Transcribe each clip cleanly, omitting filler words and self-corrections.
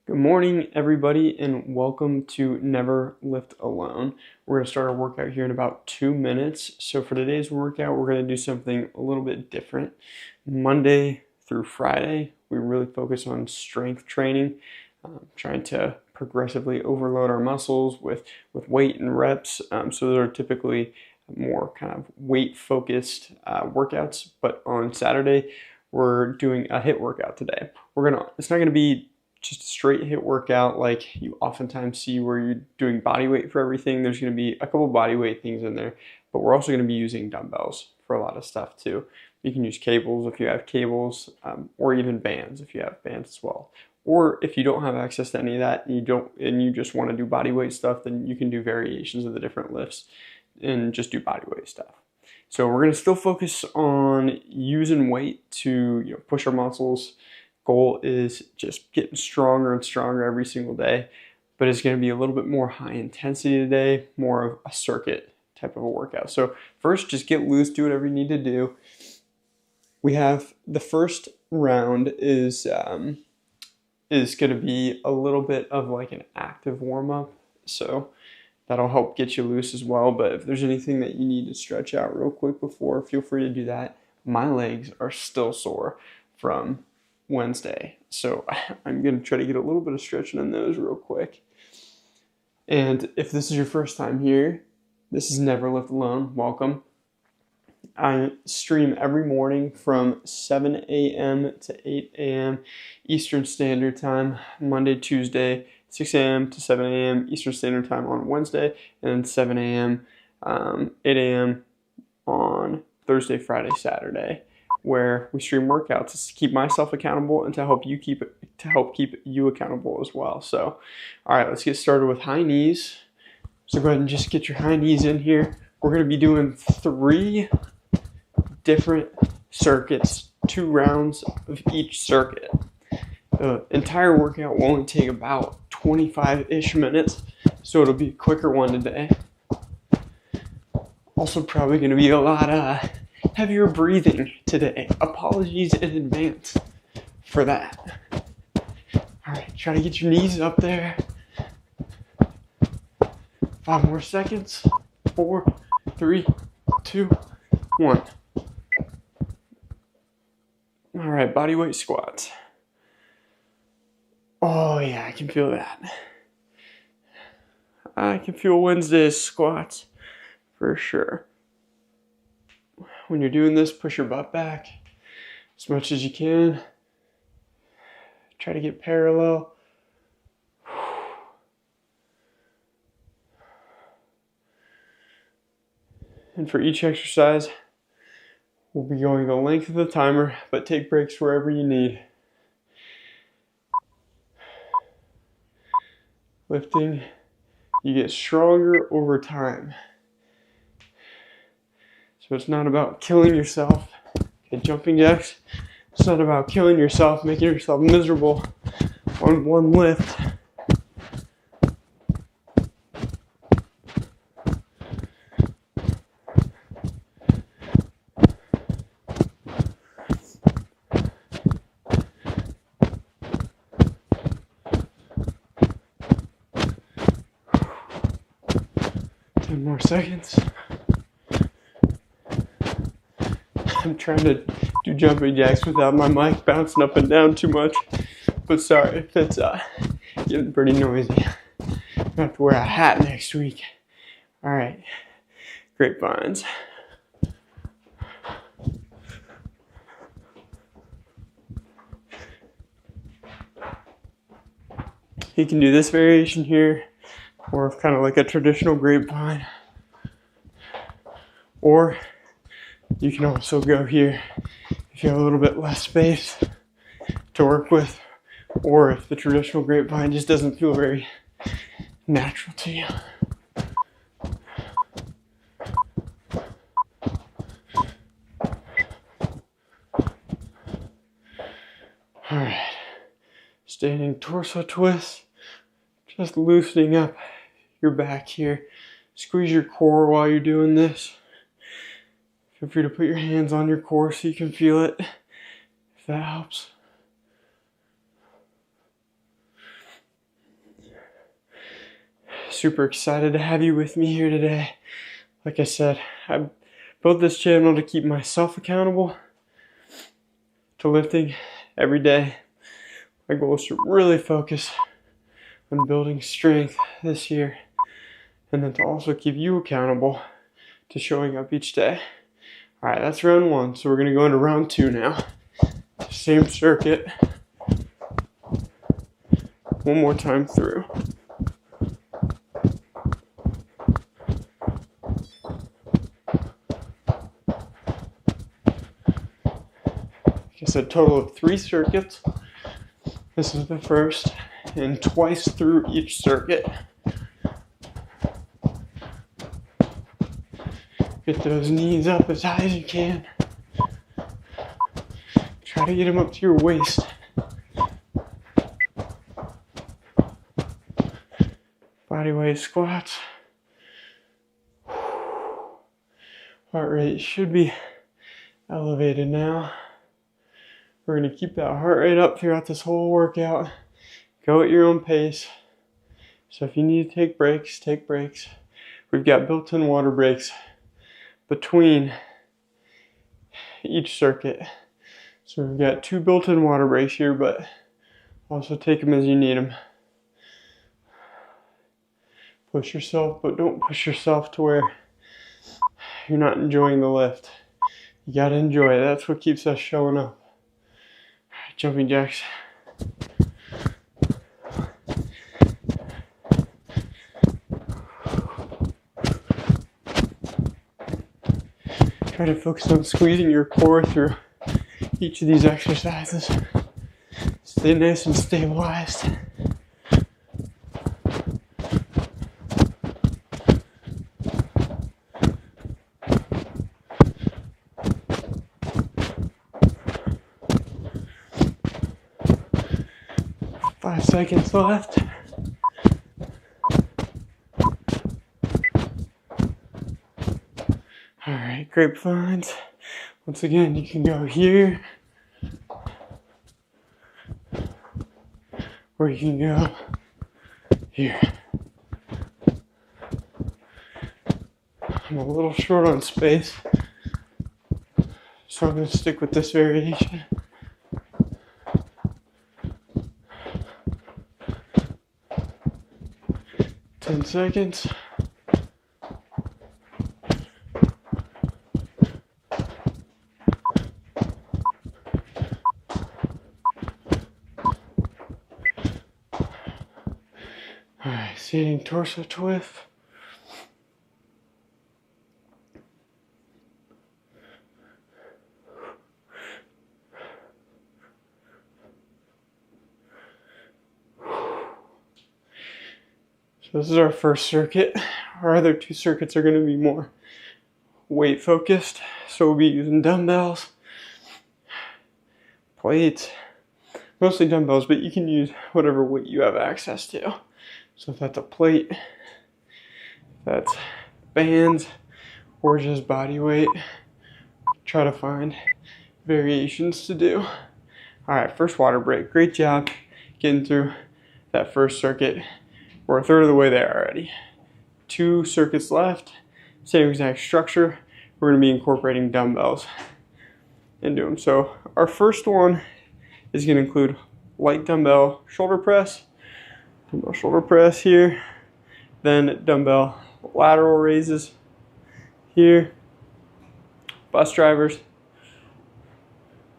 Good morning, everybody, and welcome to Never Lift Alone. We're going to start our workout here in about 2 minutes. So for today's workout, we're going to do something a little bit different. Monday through Friday, we really focus on strength training, trying to progressively overload our muscles with weight and reps. So those are typically more kind of weight-focused workouts. But on Saturday, we're doing a HIIT workout today. It's not going to be just a straight HIIT workout like you oftentimes see where you're doing body weight for everything. There's going to be a couple body weight things in there, but we're also going to be using dumbbells for a lot of stuff too. You can use cables if you have cables, or even bands if you have bands as well. Or if you don't have access to any of that and you just want to do body weight stuff, then you can do variations of the different lifts and just do body weight stuff. So we're going to still focus on using weight to push our muscles. Goal is just getting stronger and stronger every single day, but it's going to be a little bit more high intensity today, more of a circuit type of a workout. So first, just get loose, do whatever you need to do. We have the first round is going to be a little bit of like an active warm-up, so that'll help get you loose as well. But if there's anything that you need to stretch out real quick before, feel free to do that. My legs are still sore from Wednesday, so I'm going to try to get a little bit of stretching in those real quick. And if this is your first time here, this is Never Lift Alone. Welcome. I stream every morning from 7 a.m. to 8 a.m. Eastern Standard Time, Monday, Tuesday, 6 a.m. to 7 a.m. Eastern Standard Time on Wednesday, and then 7 a.m., 8 a.m. on Thursday, Friday, Saturday, where we stream workouts to keep myself accountable and to help keep you accountable as well. So, all right, let's get started with high knees. So go ahead and just get your high knees in here. We're going to be doing 3 different circuits, 2 rounds of each circuit. The entire workout will only take about 25-ish minutes, so it'll be a quicker one today. Also probably going to be a lot of heavier breathing today. Apologies in advance for that. All right, try to get your knees up there. 5 more seconds. 4, 3, 2, 1. All right, body weight squats. Oh yeah, I can feel that. I can feel Wednesday's squats for sure. When you're doing this, push your butt back as much as you can. Try to get parallel. And for each exercise, we'll be going the length of the timer, but take breaks wherever you need. Lifting, you get stronger over time. So it's not about killing yourself. Okay, jumping jacks, it's not about killing yourself, making yourself miserable on one lift. More seconds. I'm trying to do jumping jacks without my mic bouncing up and down too much, but sorry if it's getting pretty noisy. I'm gonna have to wear a hat next week. All right, grapevines. You can do this variation here, or kind of like a traditional grapevine. Or you can also go here if you have a little bit less space to work with, or if the traditional grapevine just doesn't feel very natural to you. All right, standing torso twist, just loosening up your back here. Squeeze your core while you're doing this. Feel free to put your hands on your core so you can feel it, if that helps. super excited to have you with me here today. Like I said, I built this channel to keep myself accountable to lifting every day. My goal is to really focus on building strength this year, and then to also keep you accountable to showing up each day. All right, that's round one. So we're gonna go into round two now. Same circuit. One more time through. Like I said, total of 3 circuits. This is the first, and twice through each circuit. Get those knees up as high as you can. Try to get them up to your waist. Body weight squats. Heart rate should be elevated now. We're going to keep that heart rate up throughout this whole workout. Go at your own pace. So if you need to take breaks, take breaks. We've got built-in water breaks between each circuit. So we've got 2 built-in water breaks here, but also take them as you need them. Push yourself, but don't push yourself to where you're not enjoying the lift. You gotta enjoy it. That's what keeps us showing up. Jumping jacks. Try to focus on squeezing your core through each of these exercises. Stay nice and stabilized. Five seconds left. All right, grapevines. Once again, you can go here, or you can go here. I'm a little short on space, so I'm going to stick with this variation. Ten seconds. Alright, seating torso twist. So this is our first circuit. Our other 2 circuits are going to be more weight focused. So we'll be using dumbbells, plates, mostly dumbbells, but you can use whatever weight you have access to. So if that's a plate, if that's bands, or just body weight, try to find variations to do. All right, first water break. Great job getting through that first circuit. We're a third of the way there already. 2 circuits left, same exact structure. We're going to be incorporating dumbbells into them. So our first one is going to include light dumbbell shoulder press here, then dumbbell lateral raises here, bus drivers,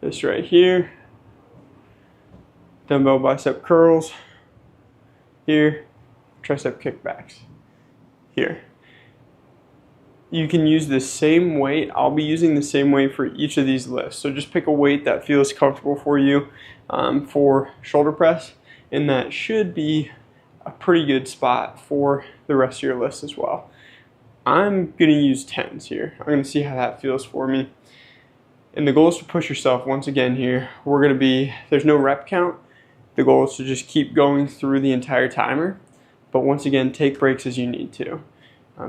this right here, dumbbell bicep curls here, tricep kickbacks here. You can use the same weight. I'll be using the same weight for each of these lifts. So just pick a weight that feels comfortable for you for shoulder press, and that should be a pretty good spot for the rest of your list as well. I'm going to use 10s here. I'm going to see how that feels for me. And the goal is to push yourself once again here. We're going to be, there's no rep count. The goal is to just keep going through the entire timer. But once again, take breaks as you need to.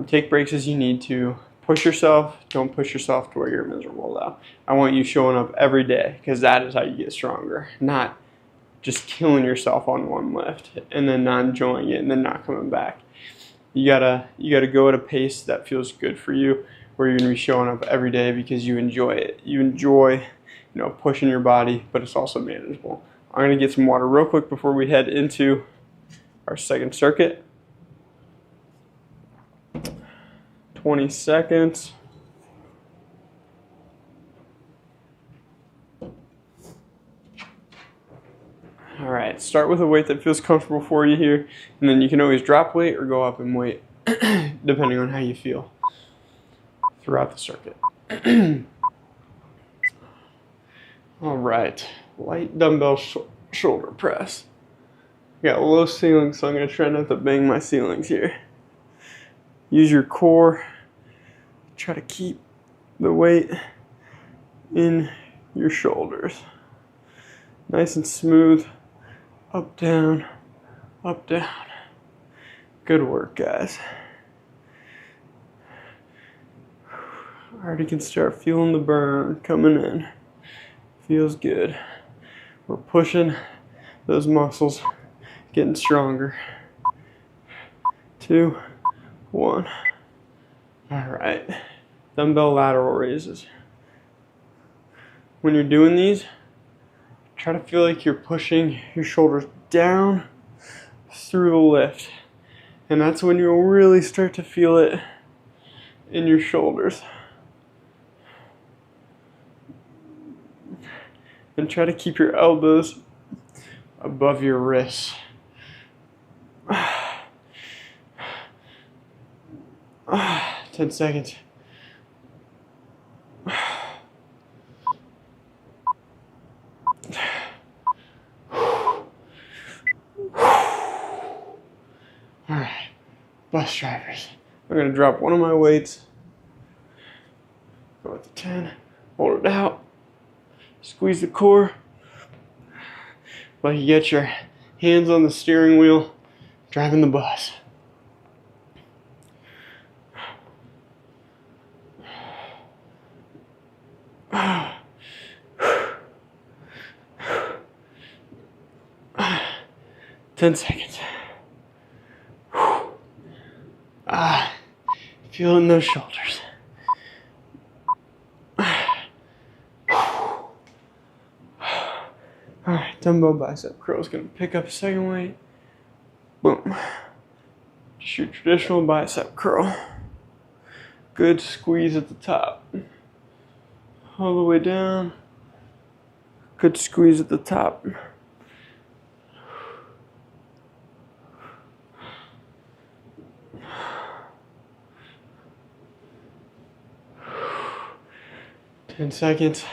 Take breaks as you need to. Push yourself. Don't push yourself to where you're miserable though. I want you showing up every day, because that is how you get stronger. Not just killing yourself on one lift and then not enjoying it and then not coming back. you gotta go at a pace that feels good for you, where you're gonna be showing up every day because you enjoy it. You enjoy, pushing your body, but it's also manageable. I'm gonna get some water real quick before we head into our second circuit. 20 seconds. All right, start with a weight that feels comfortable for you here, and then you can always drop weight or go up in weight, depending on how you feel throughout the circuit. All right, light dumbbell shoulder press. I got low ceilings, so I'm gonna try not to bang my ceilings here. Use your core. Try to keep the weight in your shoulders. Nice and smooth. Up, down, up, down. Good work, guys. Already can start feeling the burn coming in. Feels good. We're pushing those muscles, getting stronger. 2, 1. All right. Dumbbell lateral raises. When you're doing these, try to feel like you're pushing your shoulders down through the lift. And that's when you'll really start to feel it in your shoulders. And try to keep your elbows above your wrists. 10 seconds. Alright, bus drivers. I'm going to drop one of my weights. Go with the 10. Hold it out. Squeeze the core. Like you get your hands on the steering wheel, driving the bus. Ten seconds. Feeling those shoulders. Alright, dumbbell bicep curl is going to pick up a second weight. Boom. Just your traditional bicep curl. Good squeeze at the top. All the way down. Good squeeze at the top. 10 seconds.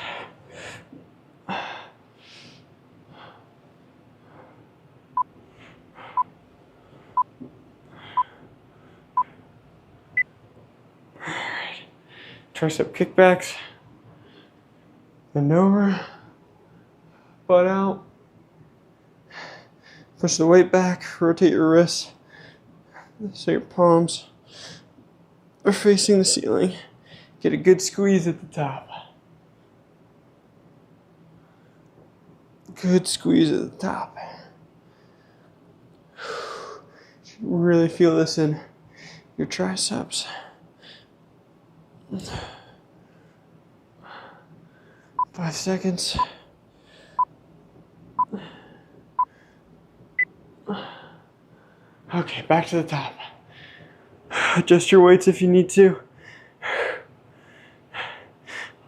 Tricep kickbacks. Bend over. Butt out. Push the weight back. Rotate your wrists so your palms are facing the ceiling. Get a good squeeze at the top. Good squeeze at the top. Really feel this in your triceps. 5 seconds. Okay, back to the top. Adjust your weights if you need to.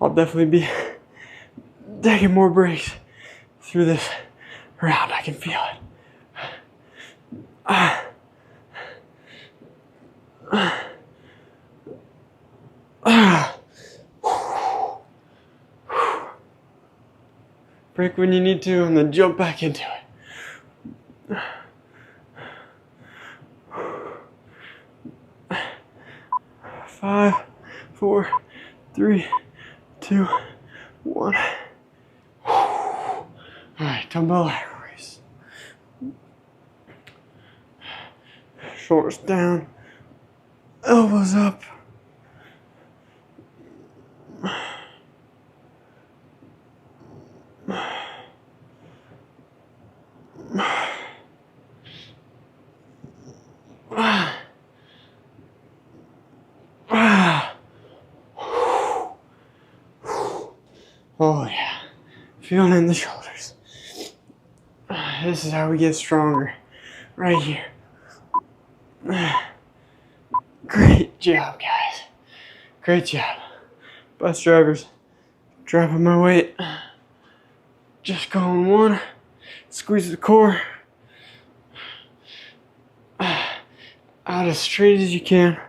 I'll definitely be taking more breaks through this round. I can feel it. Break when you need to and then jump back into it. 5, 4, 3, 2, 1. Alright, dumbbell lateral raise. Shoulders down, elbows up. Oh yeah. Feeling in the shoulders. This is how we get stronger. Right here. Great job, guys. Great job. Bus drivers, dropping my weight. Just going one. Squeeze the core. Out as straight as you can.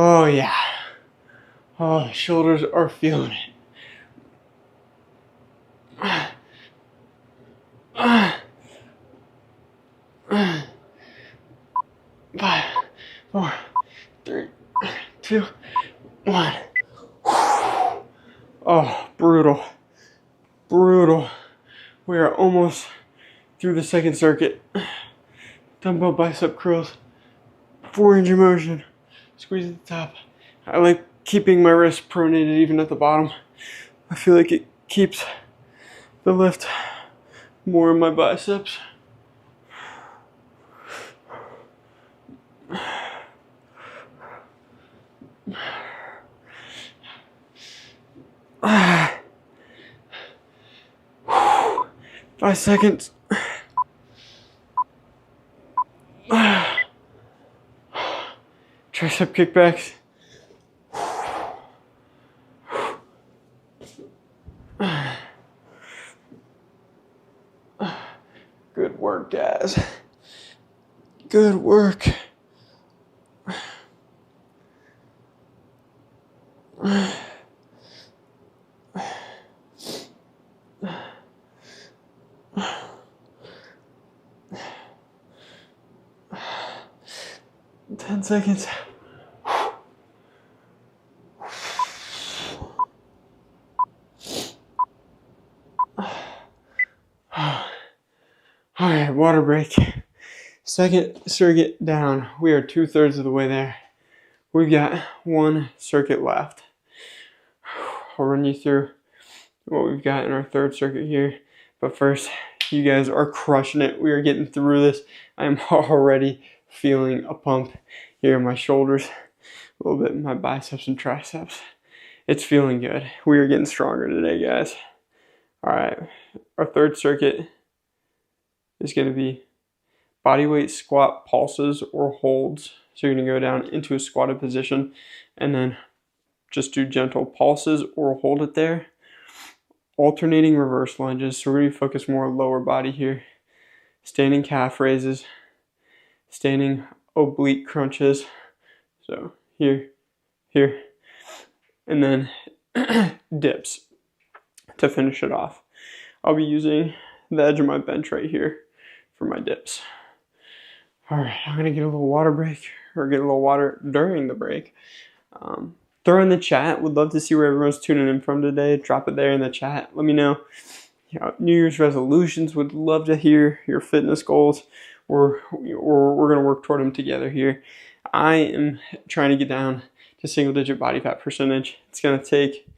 Oh yeah. Oh, the shoulders are feeling it. 5, 4, 3, 2, 1. Oh, brutal. Brutal. We are almost through the second circuit. Dumbbell bicep curls. 4-inch motion. Squeeze at the top. I like keeping my wrist pronated even at the bottom. I feel like it keeps the lift more in my biceps. Ah. 5 seconds. Tricep kickbacks. Good work, guys. Good work. Ten seconds. All right, water break. Second circuit down. We are 2/3 of the way there. We've got one circuit left. I'll run you through what we've got in our third circuit here. But first, you guys are crushing it. We are getting through this. I am already feeling a pump here in my shoulders, a little bit in my biceps and triceps. It's feeling good. We are getting stronger today, guys. All right, our third circuit is going to be bodyweight squat pulses or holds. So you're going to go down into a squatted position and then just do gentle pulses or hold it there. Alternating reverse lunges. So we're going to focus more on lower body here. Standing calf raises. Standing oblique crunches. So here, here. And then dips to finish it off. I'll be using the edge of my bench right here for my dips. All right, I'm gonna get a little water break or get a little water during the break. Throw in the chat. Would love to see where everyone's tuning in from today. Drop it there in the chat. Let me know. New Year's resolutions. Would love to hear your fitness goals, or we're gonna work toward them together here. I am trying to get down to single-digit body fat percentage. It's gonna take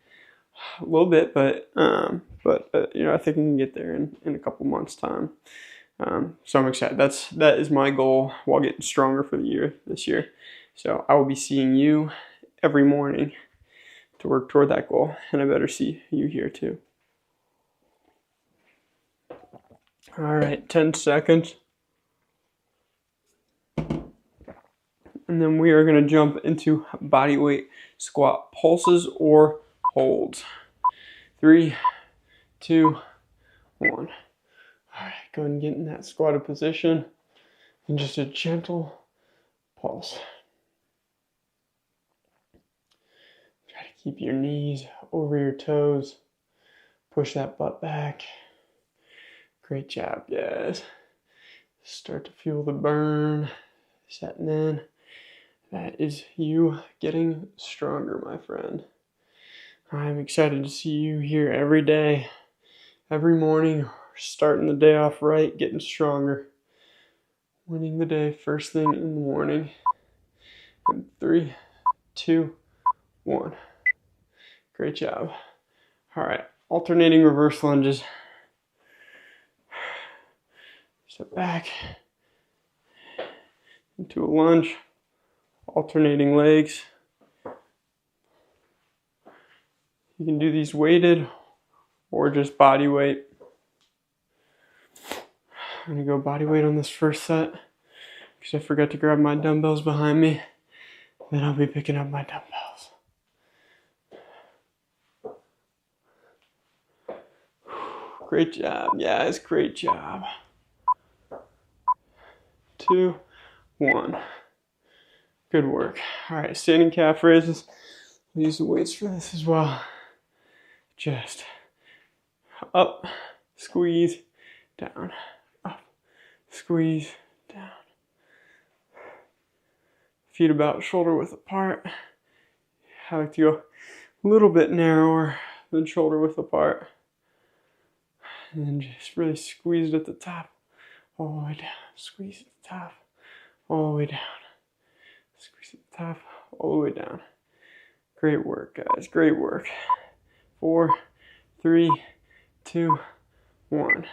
a little bit, but I think I can get there in a couple months' time. So I'm excited. That is my goal while getting stronger for the year this year. So I will be seeing you every morning to work toward that goal, and I better see you here too. All right, 10 seconds. And then we are going to jump into bodyweight squat pulses or holds. 3, 2, 1. All right, go ahead and get in that squatted position and just a gentle pulse. Try to keep your knees over your toes. Push that butt back. Great job, guys. Start to feel the burn setting in. That is you getting stronger, my friend. I'm excited to see you here every day, every morning, starting the day off right, getting stronger, winning the day first thing in the morning. And 3, 2, 1. Great job. All right, alternating reverse lunges. Step back, into a lunge, alternating legs. You can do these weighted or just body weight. I'm gonna go body weight on this first set because I forgot to grab my dumbbells behind me. Then I'll be picking up my dumbbells. Great job, guys, great job. 2, 1. Good work. All right, standing calf raises. I'll use the weights for this as well. Just up, squeeze, down, up, squeeze, down. Feet about shoulder width apart. I like to go a little bit narrower than shoulder width apart. And then just really squeeze it at the top, all the way down. Squeeze at the top, all the way down. Squeeze at the top, all the way down. Great work, guys, great work. 4, 3, 2, 1.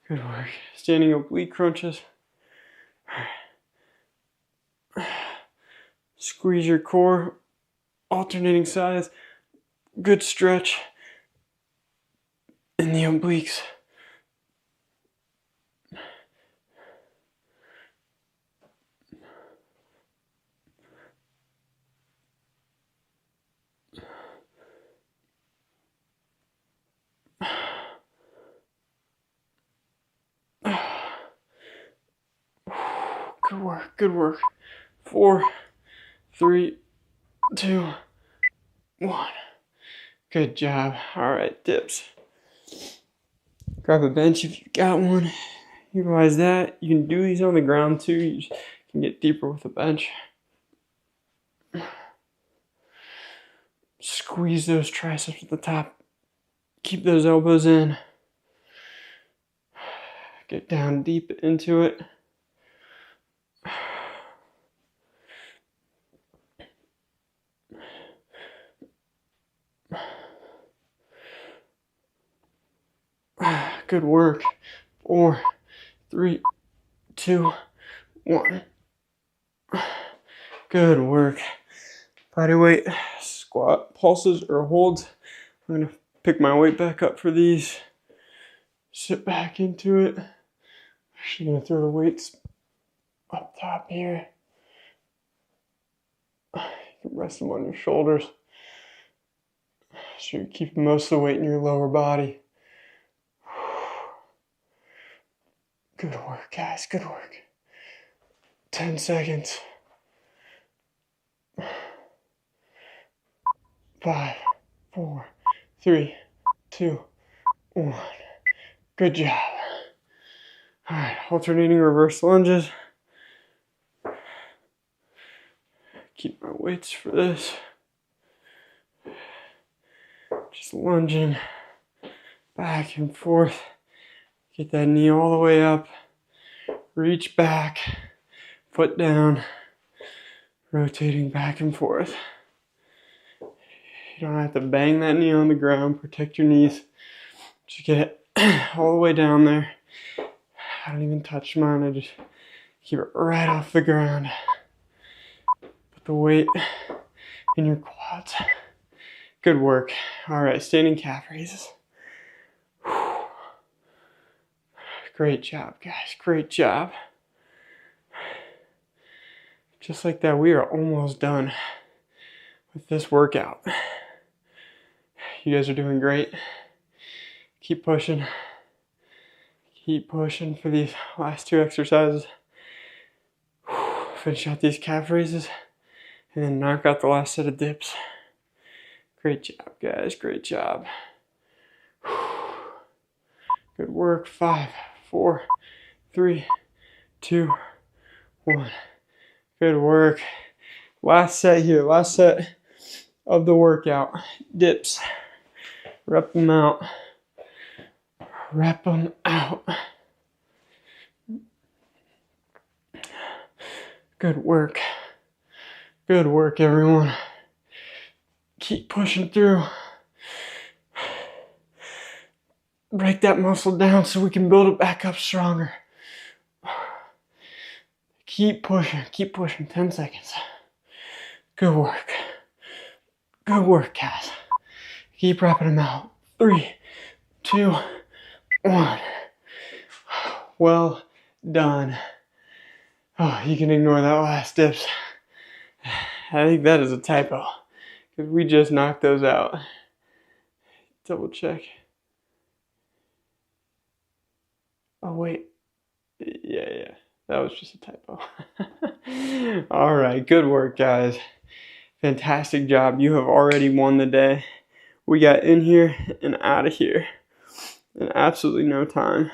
Good work. Standing oblique crunches. Squeeze your core, alternating sides. Good stretch in the obliques. Good work, good work. 4, 3, 2, 1. Good job. All right, dips. Grab a bench if you've got one. Utilize that. You can do these on the ground too. You just can get deeper with a bench. Squeeze those triceps at the top. Keep those elbows in. Get down deep into it. Good work. 4, 3, 2, 1. Good work. Body weight, squat, pulses or holds. I'm gonna pick my weight back up for these. Sit back into it. Actually gonna throw the weights up top here. You can rest them on your shoulders. So you're keeping most of the weight in your lower body. Good work, guys, good work. 10 seconds. 5, 4, 3, 2, 1. Good job. All right, alternating reverse lunges. Keep my weights for this. Just lunging back and forth. Get that knee all the way up. Reach back, foot down, rotating back and forth. You don't have to bang that knee on the ground. Protect your knees. Just get it all the way down there. I don't even touch mine. I just keep it right off the ground. Put the weight in your quads. Good work. All right, standing calf raises. Great job, guys. Great job. Just like that, we are almost done with this workout. You guys are doing great. Keep pushing. Keep pushing for these last 2 exercises. Finish out these calf raises and then knock out the last set of dips. Great job, guys. Great job. Good work. 5, 4, 3, 2, 1. Good work. Last set here. Last set of the workout. Dips. Rep them out. Rep them out. Good work. Good work, everyone. Keep pushing through. Break that muscle down so we can build it back up stronger. Keep pushing, 10 seconds. Good work. Good work, guys. Keep wrapping them out. 3, 2, 1. Well done. Oh, you can ignore that last dips. I think that is a typo because we just knocked those out. Double check. Oh, wait. Yeah. That was just a typo. All right. Good work, guys. Fantastic job. You have already won the day. We got in here and out of here in absolutely no time.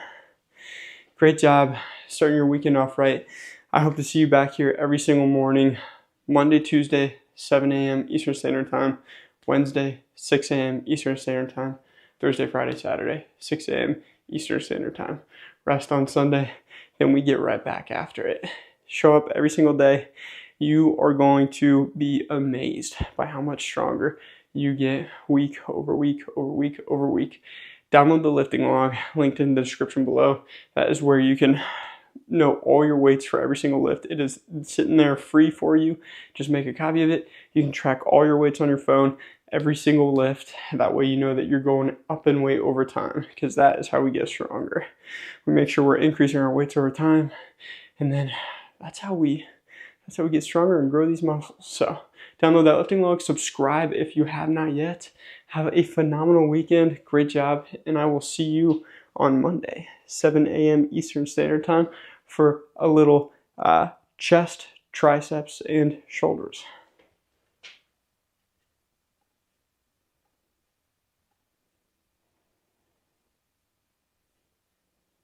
Great job starting your weekend off right. I hope to see you back here every single morning, Monday, Tuesday, 7 a.m. Eastern Standard Time, Wednesday, 6 a.m. Eastern Standard Time, Thursday, Friday, Saturday, 6 a.m. Eastern Standard Time. Rest on Sunday, then we get right back after it. Show up every single day. You are going to be amazed by how much stronger you get week over week over week over week. Download the lifting log, linked in the description below. That is where you can know all your weights for every single lift. It is sitting there free for you. Just make a copy of it. You can track all your weights on your phone, every single lift. That way you know that you're going up in weight over time, because that is how we get stronger. We make sure we're increasing our weights over time, and then that's how we get stronger and grow these muscles. So download that lifting log, subscribe if you have not yet. Have a phenomenal weekend. Great job. And I will see you on Monday, 7 a.m. Eastern Standard Time for a little chest, triceps, and shoulders.